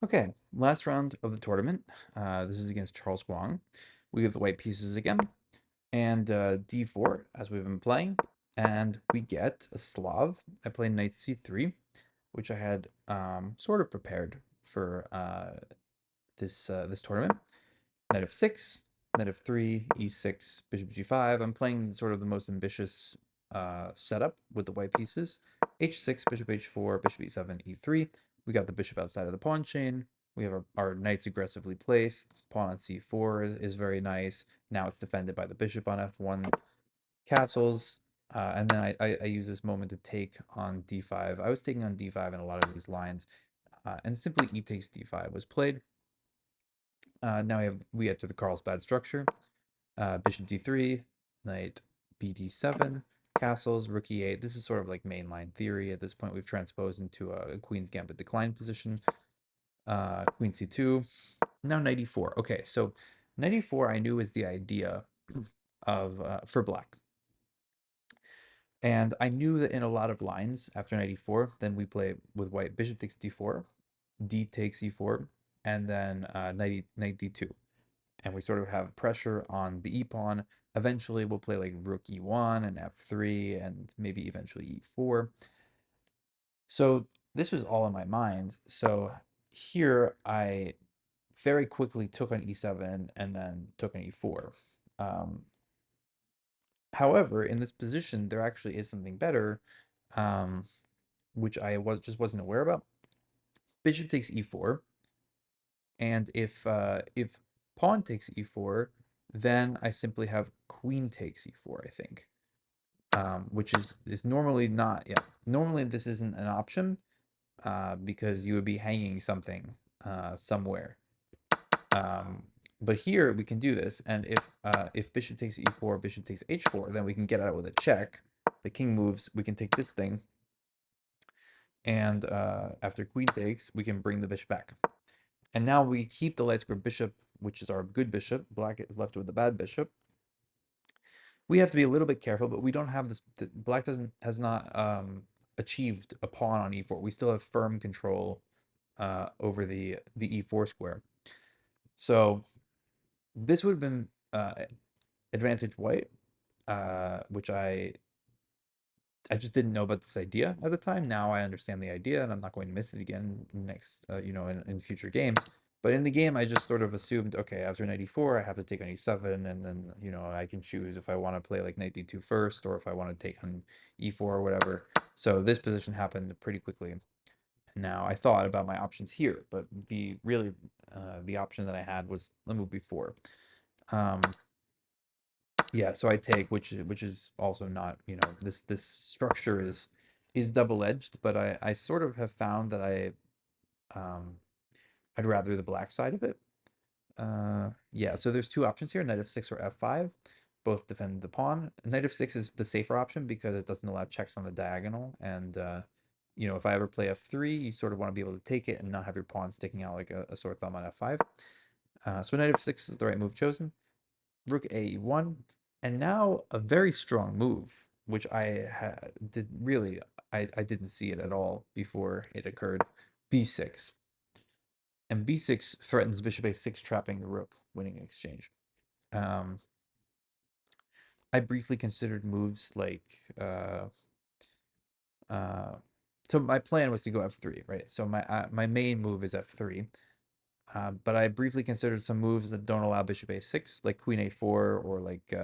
Okay, last round of the tournament. This is against Charles Wang. We have the white pieces again, and d4 as we've been playing, and we get a Slav. I play knight c3, which I had sort of prepared for this tournament. Knight f6, knight f3, e6, bishop g5. I'm playing sort of the most ambitious setup with the white pieces. h6, bishop h4, bishop e7, e3. We got the bishop outside of the pawn chain. We have our knights aggressively placed. Pawn on c4 is very nice. Now it's defended by the bishop on f1 castles. And then I use this moment to take on d5. I was taking on d5 in a lot of these lines. And simply e takes d5 was played. Now we enter the Carlsbad structure. Bishop d3, knight bd7, castles, rook e8. This is sort of like mainline theory. At this point, we've transposed into a queen's gambit decline position. Queen c2. Now knight e4. Okay, so knight e4 I knew is the idea of for black. And I knew that in a lot of lines after knight e4, then we play with white bishop takes d4, d takes e4, and then knight d2. And we sort of have pressure on the e-pawn. Eventually, we'll play like rook e1 and f3 and maybe eventually e4. So this was all in my mind. So here I very quickly took on e7 and then took on e4. Um, However, in this position, there actually is something better, um, which I just wasn't aware about. Bishop takes e4, and if pawn takes e4, then I simply have queen takes e4, I think, which is normally not. Yeah, normally this isn't an option because you would be hanging something somewhere. Um, but here we can do this, and if bishop takes e4, bishop takes h4, then we can get out with a check. The king moves, we can take this thing, and after queen takes, we can bring the bishop back. And now we keep the light square bishop, which is our good bishop. Black is left with the bad bishop. We have to be a little bit careful, but we don't have this. Black has not achieved a pawn on e4. We still have firm control over the e4 square. So this would have been advantage white, which I just didn't know about this idea at the time. Now I understand the idea, and I'm not going to miss it again next, in future games. But in the game, I just sort of assumed, okay, after knight e4, I have to take on e7, and then, I can choose if I want to play like knight d2 first, or if I want to take on e4 or whatever. So this position happened pretty quickly. And now I thought about my options here, but the option that I had was the move before. Yeah, so I take, which is also not, this structure is double-edged, but I sort of have found that I'd rather the black side of it. Yeah, so there's two options here, knight f6 or f5. Both defend the pawn. Knight f6 is the safer option because it doesn't allow checks on the diagonal, and if I ever play f3, you sort of want to be able to take it and not have your pawn sticking out like a sore thumb on f5. So knight f6 is the right move chosen. Rook a1, and now a very strong move, which I didn't see it at all before it occurred. b6, and b6 threatens bishop a6, trapping the rook, winning exchange. Um, I briefly considered moves like uh, so my plan was to go f3, right? So my main move is f3. But I briefly considered some moves that don't allow bishop a6, like queen a4, or like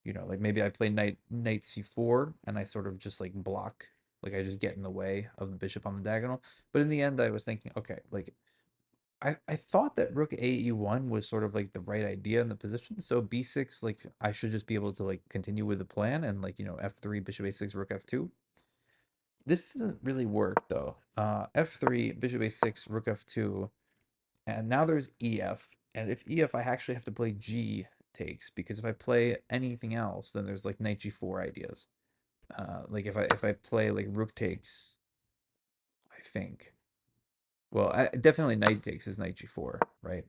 like maybe I play knight c4 and I sort of just like block, like I just get in the way of the bishop on the diagonal. But in the end, I was thinking, okay, like I thought that rook ae1 was sort of like the right idea in the position. So b6, like I should just be able to like continue with the plan and like f3, bishop a6, rook f2. This doesn't really work though. F3, bishop a6, rook f2, and now there's ef. And if ef, I actually have to play g takes, because if I play anything else, then there's like knight g4 ideas. Like if I play like rook takes, I think. Well, definitely knight takes is knight g4, right?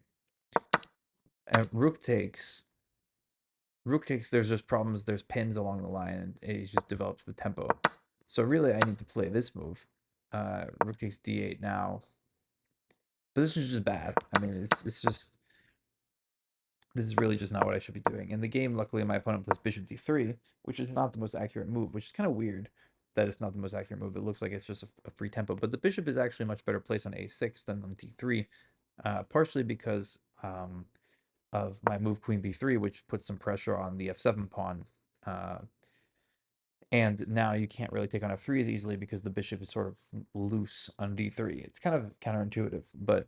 And rook takes. There's just problems. There's pins along the line, and it just develops with tempo. So really, I need to play this move. Rook takes d8 now. But this is just bad. I mean, it's just this is really just not what I should be doing. In the game, luckily, my opponent plays bishop d3, which is not the most accurate move, which is kind of weird that it's not the most accurate move. It looks like it's just a free tempo, but the bishop is actually much better placed on a6 than on d3, partially because of my move queen b3, which puts some pressure on the f7 pawn. Uh, and now you can't really take on f3 as easily because the bishop is sort of loose on d3. It's kind of counterintuitive, but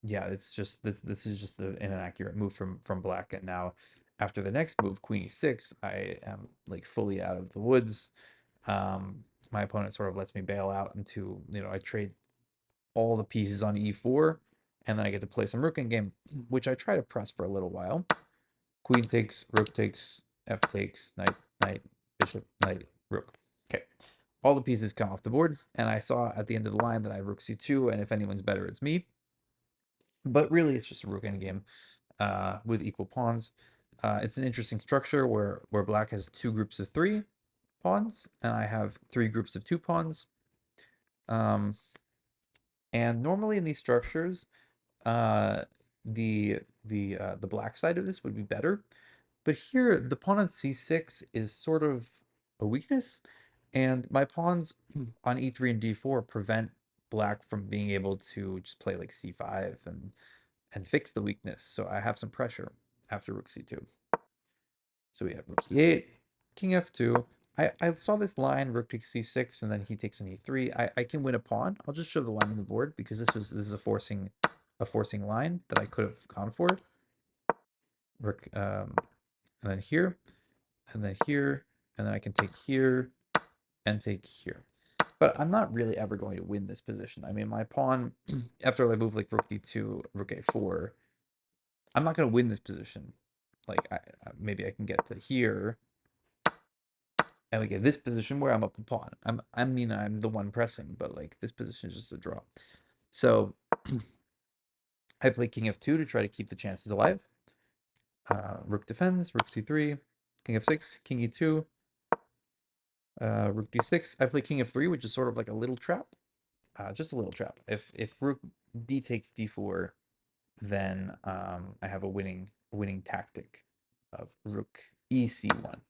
yeah, it's just this is just an inaccurate move from black. And now after the next move, queen e6, I am like fully out of the woods. My opponent sort of lets me bail out into, I trade all the pieces on e4, and then I get to play some rook in game, which I try to press for a little while. Queen takes, rook takes, f takes, knight, knight, bishop, knight, rook. Okay. All the pieces come off the board, and I saw at the end of the line that I have rook c2, and if anyone's better, it's me. But really, it's just a rook endgame with equal pawns. It's an interesting structure where black has two groups of three pawns, and I have three groups of two pawns. Um, and normally in these structures, uh, the black side of this would be better. But here, the pawn on c6 is sort of a weakness, and my pawns on e3 and d4 prevent black from being able to just play like c5 and fix the weakness. So I have some pressure after rook c2. So we have rook e8, king f2. I saw this line, rook takes c6, and then he takes an e3. I can win a pawn. I'll just show the line on the board because this is a forcing line that I could have gone for. Rook and then here, and then here, and then I can take here and take here. But I'm not really ever going to win this position. I mean, my pawn, after I move like rook d2, rook a4, I'm not going to win this position. Like, maybe I can get to here, and we get this position where I'm up a pawn. I mean, I'm the one pressing, but like this position is just a draw. So I play king f2 to try to keep the chances alive. Rook defends, rook c3, king f6, king e2, rook d6. I play king f3, which is sort of like a little trap, just a little trap. If rook d takes d4, then I have a winning tactic of rook ec1.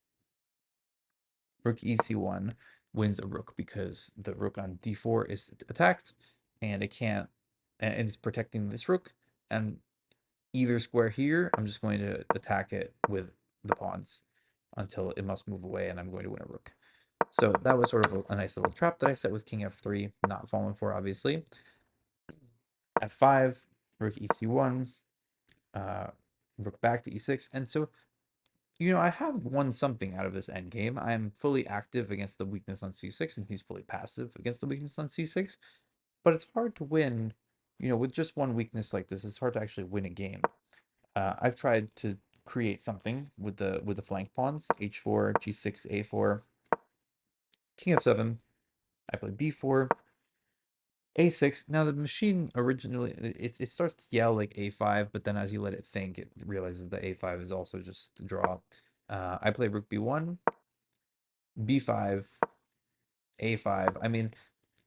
Rook ec1 wins a rook because the rook on d4 is attacked, and it can't, and it's protecting this rook. And either square here, I'm just going to attack it with the pawns until it must move away, and I'm going to win a rook. So that was sort of a nice little trap that I set with king f3, not falling for, obviously. f5, rook ec1, rook back to e6. And so, I have won something out of this endgame. I am fully active against the weakness on c6, and he's fully passive against the weakness on c6. But it's hard to win, with just one weakness like this. It's hard to actually win a game. I've tried to create something with the flank pawns, h4, g6, a4, king f7. I play b4, a6. Now the machine originally it starts to yell like a5, but then as you let it think, it realizes that a5 is also just a draw. I play rook b1, b5, a5. I mean,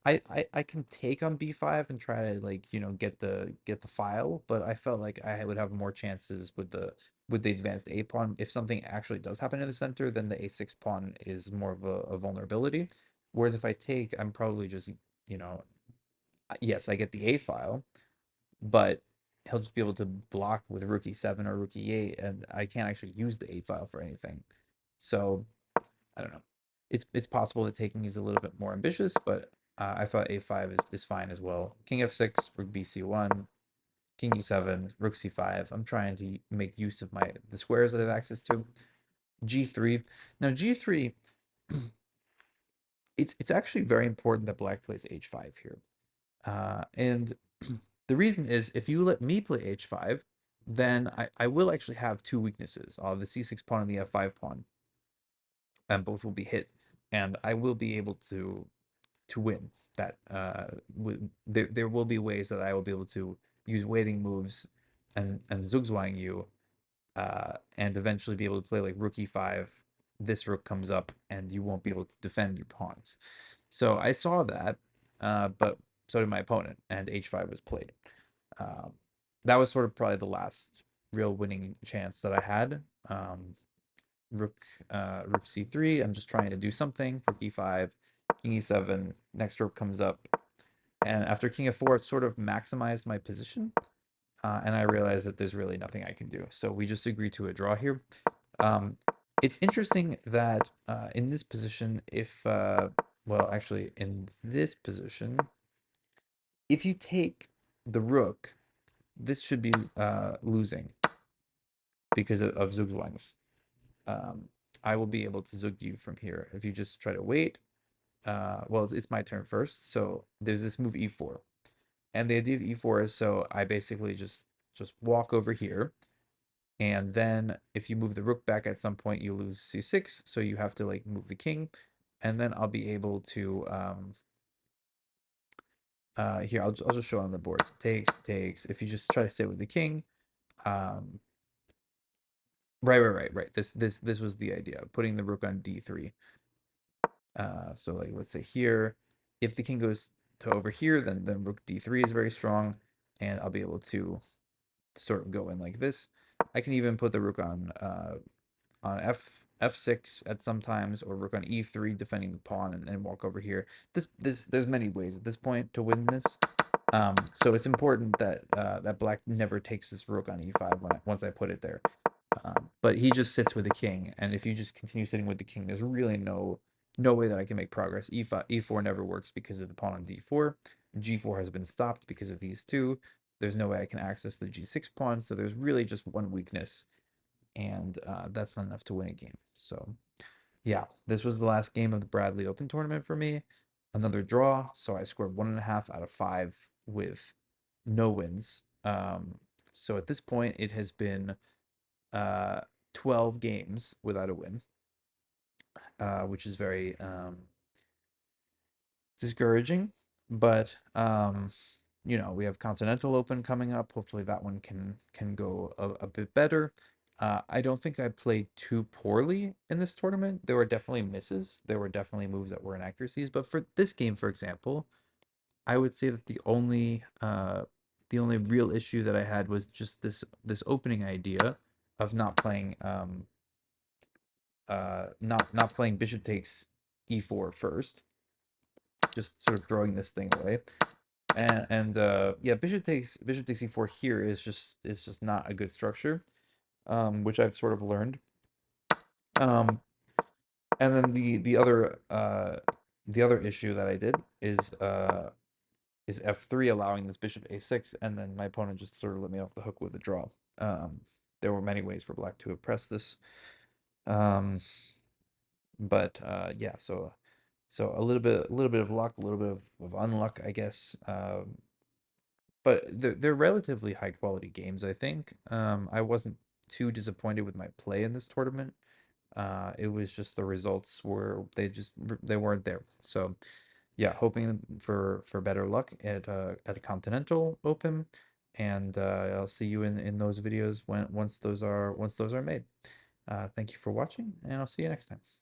I can take on b5 and try to like get the file, but I felt like I would have more chances with the advanced a pawn. If something actually does happen in the center, then the a6 pawn is more of a vulnerability. Whereas if I take, I'm probably just yes, I get the a file, but he'll just be able to block with rook e7 or rook e8, and I can't actually use the a file for anything. So I don't know. It's possible that taking is a little bit more ambitious, but I thought a5 is fine as well. King f6, rook bc1, king e7, rook c5. I'm trying to make use of the squares that I have access to. G3. Now G3, it's actually very important that black plays h5 here. And the reason is if you let me play h5, then I will actually have two weaknesses. I'll have the c6 pawn and the f5 pawn, and both will be hit, and I will be able to win that. There will be ways that I will be able to use waiting moves and zugzwang you, and eventually be able to play like rook e5. This rook comes up, and you won't be able to defend your pawns. So I saw that, but did my opponent, and h5 was played. Um, that was sort of probably the last real winning chance that I had. Rook c3. I'm just trying to do something for e5, king e7. Next rook comes up, and after king f4, I've sort of maximized my position, and I realized that there's really nothing I can do. So we just agreed to a draw here. It's interesting that in this position, if well, actually, in this position, if you take the rook, this should be losing because of Zugzwangs. Um, I will be able to Zug you from here. If you just try to wait, well, it's my turn first. So there's this move e4. And the idea of e4 is so I basically just walk over here. And then if you move the rook back at some point, you lose c6. So you have to like move the king. And then I'll be able to here I'll just show on the boards. Takes. If you just try to sit with the king, um, right. This was the idea, putting the rook on d3. So like let's say here, if the king goes to over here, then rook d3 is very strong, and I'll be able to sort of go in like this. I can even put the rook on f6 at some times, or rook on e3 defending the pawn, and walk over here. There's many ways at this point to win this. So it's important that that black never takes this rook on e5 once I put it there. But he just sits with the king, and if you just continue sitting with the king, there's really no way that I can make progress. E4 never works because of the pawn on d4. G4 has been stopped because of these two. There's no way I can access the g6 pawn, so there's really just one weakness, and that's not enough to win a game. So yeah, this was the last game of the Bradley Open tournament for me. Another draw, so I scored 1.5 out of 5 with no wins. So at this point, it has been uh, 12 games without a win, which is very discouraging. But we have Continental Open coming up. Hopefully that one can go a bit better. I don't think I played too poorly in this tournament. There were definitely misses. There were definitely moves that were inaccuracies. But for this game, for example, I would say that the only real issue that I had was just this opening idea of not playing not playing bishop takes e4 first, just sort of throwing this thing away. And yeah, bishop takes e4 here is just not a good structure, which I've sort of learned. And then the other issue that I did is f3, allowing this bishop a6, and then my opponent just sort of let me off the hook with a draw. There were many ways for black to have pressed this. But yeah, so a little bit of luck, a little bit of unluck, I guess. But they're relatively high quality games, I think. I wasn't too disappointed with my play in this tournament. It was just the results they weren't there. So yeah, hoping for better luck at a Continental Open, and I'll see you in those videos once those are made. Thank you for watching, and I'll see you next time.